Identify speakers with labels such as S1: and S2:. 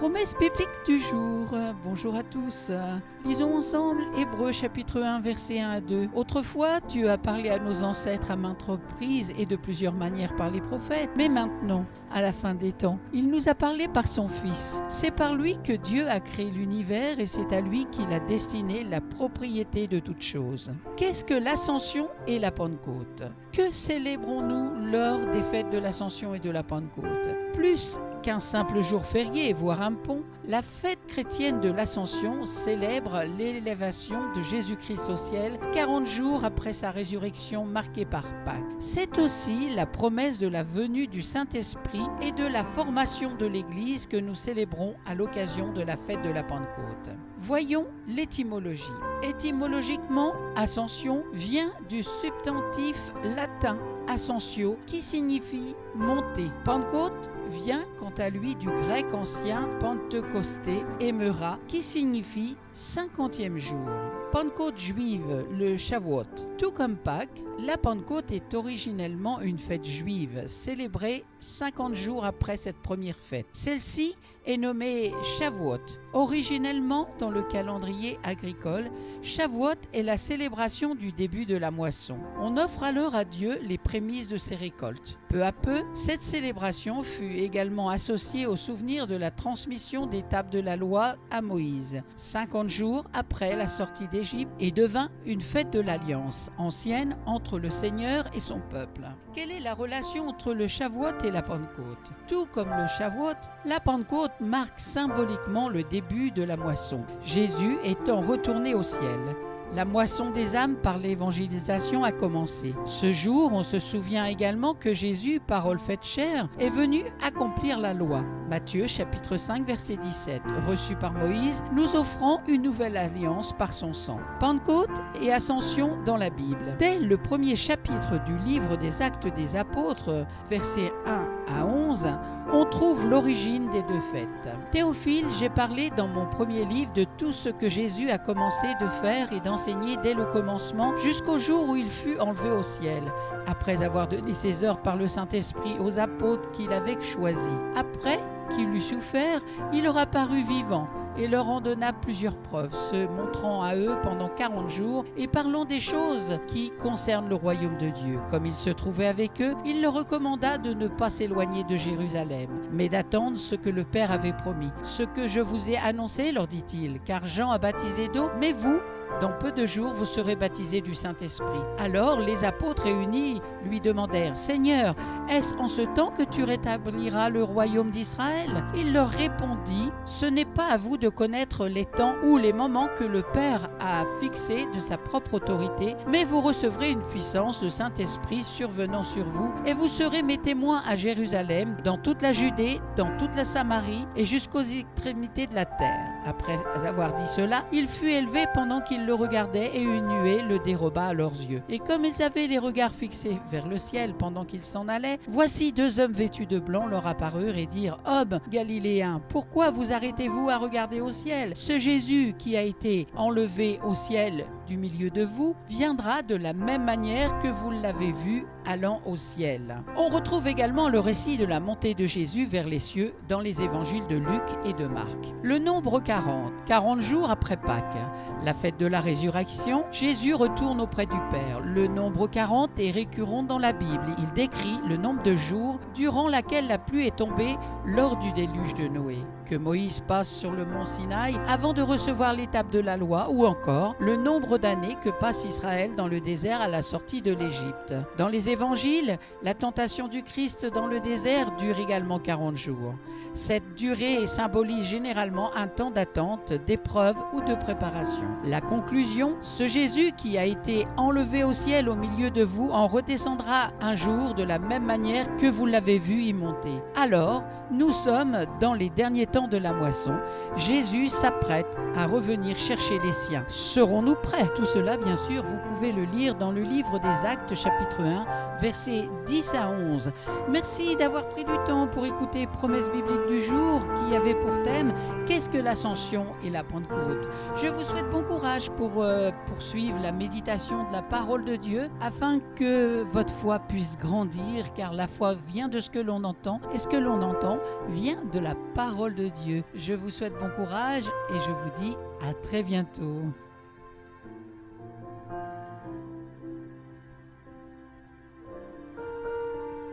S1: Promesse biblique du jour. Bonjour à tous. Lisons ensemble Hébreux chapitre 1 versets 1 à 2. Autrefois, Dieu a parlé à nos ancêtres à maintes reprises et de plusieurs manières par les prophètes. Mais maintenant, à la fin des temps, il nous a parlé par son Fils. C'est par lui que Dieu a créé l'univers et c'est à lui qu'il a destiné la propriété de toutes choses. Qu'est-ce que l'Ascension et la Pentecôte? Que célébrons-nous lors des fêtes de l'Ascension et de la Pentecôte? Plus qu'un simple jour férié, voire un pont, la fête chrétienne de l'Ascension célèbre l'élévation de Jésus-Christ au ciel 40 jours après sa résurrection marquée par Pâques. C'est aussi la promesse de la venue du Saint-Esprit et de la formation de l'Église que nous célébrons à l'occasion de la fête de la Pentecôte. Voyons l'étymologie. Étymologiquement, Ascension vient du substantif latin ascensio qui signifie monter. Pentecôte vient quant à lui du grec ancien Pentecosté émera qui signifie 50e jour. Pentecôte juive, le Shavuot. Tout comme Pâques, la Pentecôte est originellement une fête juive, célébrée 50 jours après cette première fête. Celle-ci est nommée Shavuot. Originellement, dans le calendrier agricole, Shavuot est la célébration du début de la moisson. On offre alors à Dieu les prémices de ses récoltes. Peu à peu, cette célébration fut également associée au souvenir de la transmission des tables de la loi à Moïse, 50 jours après la sortie d'Égypte, et devint une fête de l'Alliance ancienne entre le Seigneur et son peuple. Quelle est la relation entre le Shavuot et la Pentecôte? Tout comme le Shavuot, la Pentecôte marque symboliquement le début de la moisson, Jésus étant retourné au ciel. La moisson des âmes par l'évangélisation a commencé. Ce jour, on se souvient également que Jésus, parole faite chair, est venu accomplir la loi. Matthieu chapitre 5 verset 17, reçu par Moïse, nous offrant une nouvelle alliance par son sang. Pentecôte et Ascension dans la Bible. Dès le premier chapitre du livre des Actes des Apôtres, versets 1 à 11, on trouve l'origine des deux fêtes. Théophile, j'ai parlé dans mon premier livre de tout ce que Jésus a commencé de faire et d'enseigner dès le commencement jusqu'au jour où il fut enlevé au ciel, après avoir donné ses ordres par le Saint-Esprit aux apôtres qu'il avait choisis. Après qu'il eut souffert, il leur apparut vivant et leur en donna plusieurs preuves, se montrant à eux pendant 40 jours et parlant des choses qui concernent le royaume de Dieu. Comme il se trouvait avec eux, il leur recommanda de ne pas s'éloigner de Jérusalem, mais d'attendre ce que le Père avait promis. Ce que je vous ai annoncé, leur dit-il, car Jean a baptisé d'eau, mais vous, dans peu de jours, vous serez baptisés du Saint-Esprit. Alors les apôtres réunis lui demandèrent, « Seigneur, est-ce en ce temps que tu rétabliras le royaume d'Israël ?» Il leur répondit, « Ce n'est pas à vous de connaître les temps ou les moments que le Père a fixés de sa propre autorité, mais vous recevrez une puissance, le Saint-Esprit survenant sur vous, et vous serez mes témoins à Jérusalem, dans toute la Judée, dans toute la Samarie et jusqu'aux extrémités de la terre. » Après avoir dit cela, il fut élevé pendant qu'ils le regardaient et une nuée le déroba à leurs yeux. Et comme ils avaient les regards fixés vers le ciel pendant qu'ils s'en allaient, voici deux hommes vêtus de blanc leur apparurent et dirent, « Hommes galiléens, pourquoi vous arrêtez-vous à regarder au ciel? Ce Jésus qui a été enlevé au ciel du milieu de vous viendra de la même manière que vous l'avez vu allant au ciel. » On retrouve également le récit de la montée de Jésus vers les cieux dans les évangiles de Luc et de Marc. Le nombre 40 jours après Pâques, la fête de la résurrection, Jésus retourne auprès du Père. Le nombre 40 est récurrent dans la Bible. Il décrit le nombre de jours durant laquelle la pluie est tombée lors du déluge de Noé, que Moïse passe sur le mont Sinaï avant de recevoir l'étape de la loi, ou encore le nombre d'années que passe Israël dans le désert à la sortie de l'Égypte. Dans les évangiles, la tentation du Christ dans le désert dure également 40 jours. Cette durée symbolise généralement un temps d'attente, d'épreuve ou de préparation. La conclusion, ce Jésus qui a été enlevé au ciel au milieu de vous en redescendra un jour de la même manière que vous l'avez vu y monter. Alors, nous sommes dans les derniers temps de la moisson. Jésus s'apprête à revenir chercher les siens. Serons-nous prêts? Tout cela, bien sûr, vous pouvez le lire dans le livre des Actes, chapitre 1, versets 10 à 11. Merci d'avoir pris du temps pour écouter Promesse biblique du jour qui avait pour thème « Qu'est-ce que l'Ascension et la Pentecôte ?» Je vous souhaite bon courage pour poursuivre la méditation de la parole de Dieu afin que votre foi puisse grandir, car la foi vient de ce que l'on entend et ce que l'on entend vient de la parole de Dieu. Je vous souhaite bon courage et je vous dis à très bientôt.